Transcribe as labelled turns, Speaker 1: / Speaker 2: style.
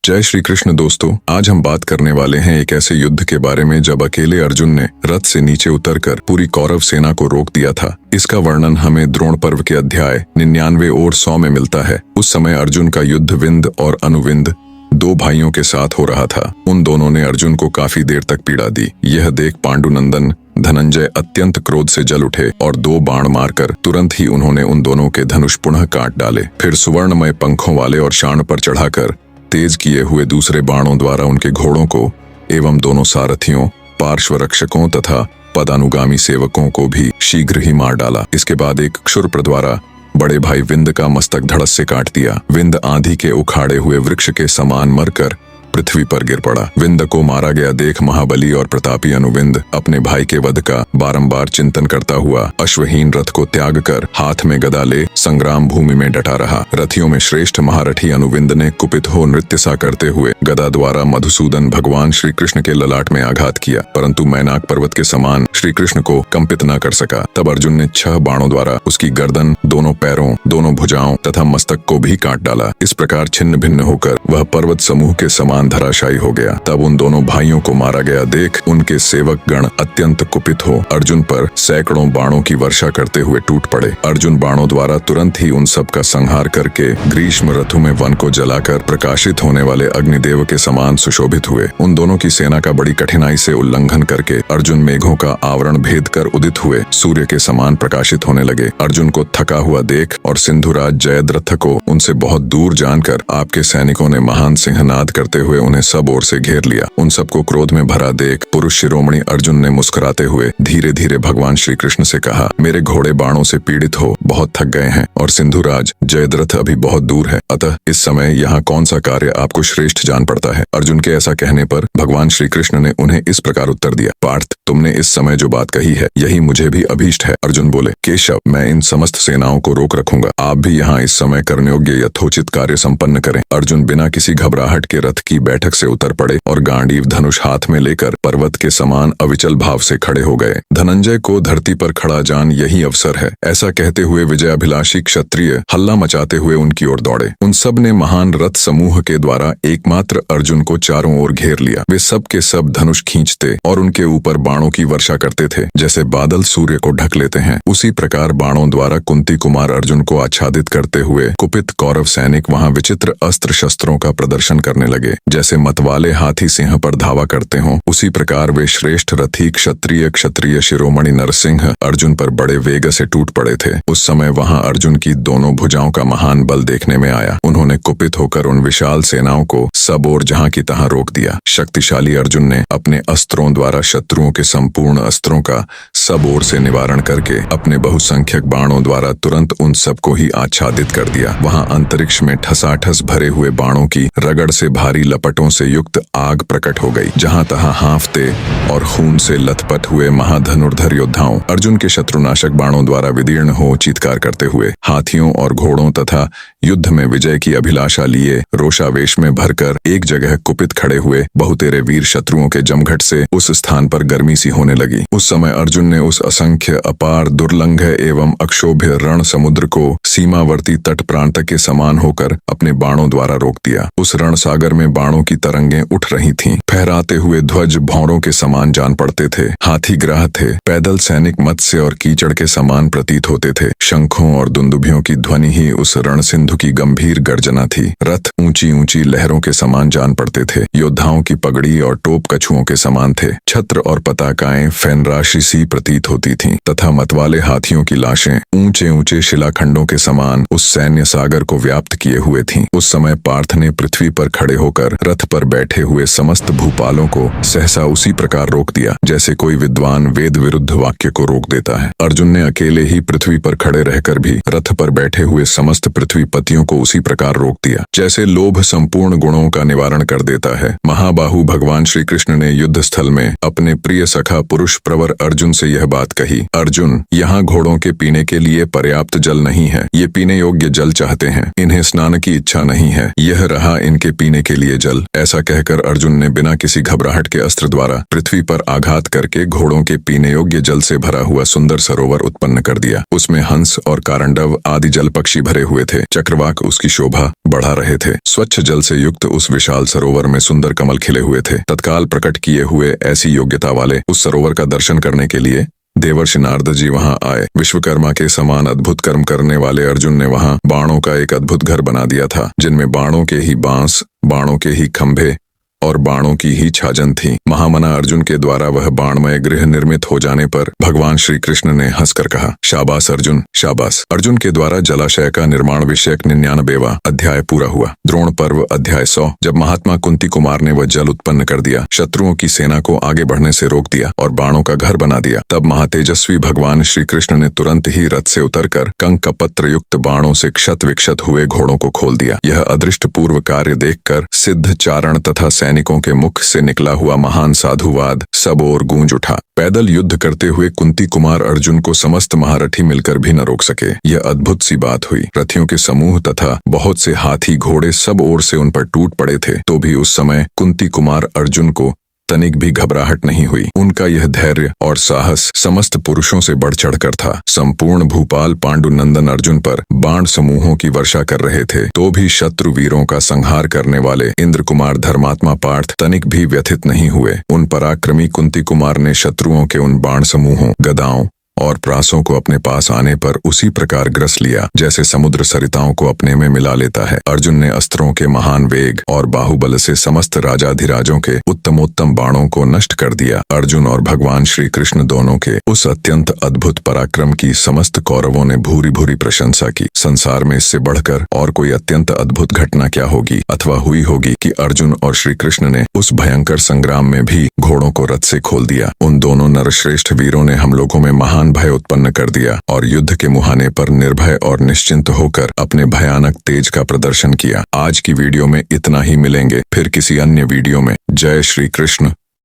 Speaker 1: जय श्री कृष्ण दोस्तों, आज हम बात करने वाले हैं एक ऐसे युद्ध के बारे में जब अकेले अर्जुन ने रथ से नीचे उतरकर पूरी कौरव सेना को रोक दिया था। इसका वर्णन हमें द्रोण पर्व के अध्याय 99 और 100 में मिलता है। उस समय अर्जुन का युद्ध विंद और अनुविंद दो भाइयों के साथ हो रहा था। उन दोनों ने अर्जुन को काफी देर तक पीड़ा दी। यह देख पांडुनंदन धनंजय अत्यंत क्रोध से जल उठे और दो बाण मारकर तुरंत ही उन्होंने उन दोनों के धनुष पुनः काट डाले। फिर सुवर्णमय पंखों वाले और शाण पर चढ़ाकर तेज किए हुए दूसरे बाणों द्वारा उनके घोड़ों को एवं दोनों सारथियों, पार्श्व रक्षकों तथा पदानुगामी सेवकों को भी शीघ्र ही मार डाला। इसके बाद एक क्षुरप्र द्वारा बड़े भाई विंद का मस्तक धड़स से काट दिया। विंद आंधी के उखाड़े हुए वृक्ष के समान मरकर पृथ्वी पर गिर पड़ा। विंद को मारा गया देख महाबली और प्रतापी अनुविंद अपने भाई के वध का बारंबार चिंतन करता हुआ अश्वहीन रथ को त्याग कर हाथ में गदा ले संग्राम भूमि में डटा रहा। रथियों में श्रेष्ठ महारथी अनुविंद ने कुपित हो नृत्य सा करते हुए गदा द्वारा मधुसूदन भगवान श्री कृष्ण के ललाट में आघात किया, परंतु मैनाक पर्वत के समान श्री कृष्ण को कंपित न कर सका। तब अर्जुन ने 6 बाणों द्वारा उसकी गर्दन, दोनों पैरों, दोनों भुजाओं तथा मस्तक को भी काट डाला। इस प्रकार छिन्न भिन्न होकर वह पर्वत समूह के समान धराशायी हो गया। तब उन दोनों भाइयों को मारा गया देख उनके सेवक गण अत्यंत कुपित हो अर्जुन पर सैकड़ों बाणों की वर्षा करते हुए टूट पड़े। अर्जुन बाणों द्वारा तुरंत ही उन सब का संहार करके ग्रीष्म ऋतु में वन को जलाकर प्रकाशित होने वाले अग्निदेव के समान सुशोभित हुए। उन दोनों की सेना का बड़ी कठिनाई से उल्लंघन करके अर्जुन मेघों का आवरण भेद कर उदित हुए सूर्य के समान प्रकाशित होने लगे। अर्जुन को थका हुआ देख और सिंधुराज जयद्रथ को उनसे बहुत दूर जानकर आपके सैनिकों ने महान सिंहनाद करते हुए उन्हें सब ओर से घेर लिया। उन सबको क्रोध में भरा देख पुरुष शिरोमणि अर्जुन ने मुस्कुराते हुए धीरे धीरे भगवान श्री कृष्ण से कहा, मेरे घोड़े बाणों से पीड़ित हो बहुत थक गए हैं और सिंधुराज जयद्रथ अभी बहुत दूर है, अतः इस समय यहाँ कौन सा कार्य आपको श्रेष्ठ जान पड़ता है। अर्जुन के ऐसा कहने पर भगवान श्री कृष्ण ने उन्हें इस प्रकार उत्तर दिया, पार्थ, तुमने इस समय जो बात कही है यही मुझे भी अभीष्ट है। अर्जुन बोले, केशव, मैं इन समस्त सेनाओं को रोक रखूंगा, आप भी यहाँ इस समय कर्मयोग्य यथोचित कार्य संपन्न करें। अर्जुन बिना किसी घबराहट के रथ की बैठक से उतर पड़े और गांडीव धनुष हाथ में लेकर पर्वत के समान अविचल भाव से खड़े हो गए। धनंजय को धरती पर खड़ा जान यही अवसर है, ऐसा कहते हुए विजयाभिलाषी क्षत्रिय हल्ला मचाते हुए उनकी ओर दौड़े। उन सब ने महान रथ समूह के द्वारा एकमात्र अर्जुन को चारों ओर घेर लिया। वे सब के सब धनुष खींचते और उनके ऊपर बाणों की वर्षा करते थे। जैसे बादल सूर्य को ढक लेते हैं, उसी प्रकार बाणों द्वारा कुंती कुमार अर्जुन को आच्छादित करते हुए कुपित कौरव सैनिक वहां विचित्र अस्त्र शस्त्रों का प्रदर्शन करने लगे। जैसे मतवाले हाथी सिंह पर धावा करते हों, उसी प्रकार वे श्रेष्ठ रथी क्षत्रिय शिरोमणि नरसिंह अर्जुन पर बड़े वेग से टूट पड़े थे। उस समय वहां अर्जुन की दोनों भुजाओं का महान बल देखने में आया। उन्होंने कुपित होकर उन विशाल सेनाओं को सब ओर जहां की तहां रोक दिया। शक्तिशाली अर्जुन ने अपने अस्त्रों द्वारा शत्रुओं के संपूर्ण अस्त्रों का सब ओर से निवारण करके अपने बहुसंख्यक बाणों द्वारा तुरंत उन सबको ही आच्छादित कर दिया। वहां अंतरिक्ष में ठसाठस भरे हुए बाणों की रगड़ से भारी लपटों से युक्त आग प्रकट हो गई। जहां तहां हांफते और खून से लथपथ हुए महाधनुर्धर योद्धाओं अर्जुन के शत्रुनाशक बाणों द्वारा विदीर्ण हो चीत्कार करते हुए हाथियों और घोड़ों तथा युद्ध में विजय की अभिलाषा लिए रोषावेश में भरकर एक जगह कुपित खड़े हुए बहुतेरे वीर शत्रुओं के जमघट से उस स्थान पर गर्मी सी होने लगी। उस समय अर्जुन ने उस असंख्य अपार दुर्लंघ एवं अक्षोभ्य रण समुद्र को सीमावर्ती तट प्रांत के समान होकर अपने बाणों द्वारा रोक दिया। उस रण सागर में बाणों की तरंगें उठ रही थीं। फहराते हुए ध्वज भौरों के समान जान पड़ते थे। हाथी ग्राह थे। पैदल सैनिक मत्स्य और कीचड़ के समान प्रतीत होते थे। शंखों और दुंदुभियों की ध्वनि ही उस रण सिंधु की गंभीर गर्जना थी। रथ ऊंची ऊंची लहरों के समान जान पड़ते थे। योद्धाओं की पगड़ी और टोप कछुओं के समान थे। छत्र और पताकाएं फैनराशि सी प्रतीत होती थीं तथा मतवाले हाथियों की लाशें ऊंचे ऊंचे शिलाखंडों के समान उस सैन्य सागर को व्याप्त किए हुए थीं। उस समय पार्थ ने पृथ्वी पर खड़े होकर रथ पर बैठे हुए समस्त भूपालों को सहसा उसी प्रकार रोक दिया जैसे कोई विद्वान वेद विरुद्ध वाक्य को रोक देता है। अर्जुन ने अकेले ही पृथ्वी पर खड़े रहकर भी रथ पर बैठे हुए समस्त पृथ्वीपतियों को उसी प्रकार रोक दिया जैसे लोभ संपूर्ण गुणों का निवारण कर देता है। महाबाहु भगवान श्री कृष्ण ने युद्ध स्थल में अपने प्रिय सखा पुरुष प्रवर अर्जुन से यह बात कही, अर्जुन, यहाँ घोड़ों के पीने के लिए पर्याप्त जल नहीं है। ये पीने योग्य जल चाहते हैं, इन्हें स्नान की इच्छा नहीं है। यह रहा इनके पीने के लिए जल। ऐसा कहकर अर्जुन ने बिना किसी घबराहट के अस्त्र द्वारा पृथ्वी पर आघात करके घोड़ों के पीने योग्य जल से भरा हुआ सुंदर सरोवर उत्पन्न कर दिया। उसमें हंस और कारंडव आदि जल पक्षी भरे हुए थे। चक्रवाक उसकी शोभा बढ़ा रहे थे। स्वच्छ जल से युक्त उस विशाल सरोवर में सुंदर कमल खिले हुए थे। तत्काल प्रकट किए हुए ऐसी योग्यता वाले उस सरोवर का दर्शन करने के लिए देवर्षि नारद जी वहां आए। विश्वकर्मा के समान अद्भुत कर्म करने वाले अर्जुन ने वहां बाणों का एक अद्भुत घर बना दिया था, जिनमें बाणों के ही बांस, बाणों के ही खंभे और बाणों की ही छाजन थी। महामना अर्जुन के द्वारा वह बाणमय गृह निर्मित हो जाने पर भगवान श्री कृष्ण ने हंसकर कहा, शाबाश अर्जुन, शाबाश। अर्जुन के द्वारा जलाशय का निर्माण विषयक 99वां अध्याय पूरा हुआ। द्रोण पर्व अध्याय 100। जब महात्मा कुंती कुमार ने वह जल उत्पन्न कर दिया, शत्रुओं की सेना को आगे बढ़ने से रोक दिया और बाणों का घर बना दिया, तब महातेजस्वी भगवान श्री कृष्ण ने तुरंत ही रथ से उतरकर कंक पत्र युक्त बाणों से क्षत विक्षत हुए घोड़ों को खोल दिया। यह अदृष्ट पूर्व कार्य देखकर सिद्ध चारण तथा सैनिकों के मुख से निकला हुआ महान साधुवाद सब ओर गूंज उठा। पैदल युद्ध करते हुए कुंती कुमार अर्जुन को समस्त महारथी मिलकर भी न रोक सके। यह अद्भुत सी बात हुई। रथियों के समूह तथा बहुत से हाथी घोड़े सब ओर से उन पर टूट पड़े थे, तो भी उस समय कुंती कुमार अर्जुन को तनिक भी घबराहट नहीं हुई। उनका यह धैर्य और साहस समस्त पुरुषों से बढ़ चढ़कर था। संपूर्ण भूपाल पांडुनंदन अर्जुन पर बाण समूहों की वर्षा कर रहे थे, तो भी शत्रु वीरों का संहार करने वाले इंद्र कुमार धर्मात्मा पार्थ तनिक भी व्यथित नहीं हुए। उन पराक्रमी कुंती कुमार ने शत्रुओं के उन बाण समूहों, गदाओं और प्रासों को अपने पास आने पर उसी प्रकार ग्रस लिया जैसे समुद्र सरिताओं को अपने में मिला लेता है। अर्जुन ने अस्त्रों के महान वेग और बाहुबल से समस्त राजाधिराजों के उत्तमोत्तम बाणों को नष्ट कर दिया। अर्जुन और भगवान श्री कृष्ण दोनों के उस अत्यंत अद्भुत पराक्रम की समस्त कौरवों ने भूरी भूरी प्रशंसा की। संसार में इससे बढ़कर और कोई अत्यंत अद्भुत घटना क्या होगी अथवा हुई होगी कि अर्जुन और श्री कृष्ण ने उस भयंकर संग्राम में भी घोड़ों को रथ से खोल दिया। उन दोनों नरश्रेष्ठ वीरों ने हम लोगों में महान भय उत्पन्न कर दिया और युद्ध के मुहाने पर निर्भय और निश्चिंत होकर अपने भयानक तेज का प्रदर्शन किया। आज की वीडियो में इतना ही। मिलेंगे फिर किसी अन्य वीडियो में। जय श्री कृष्ण।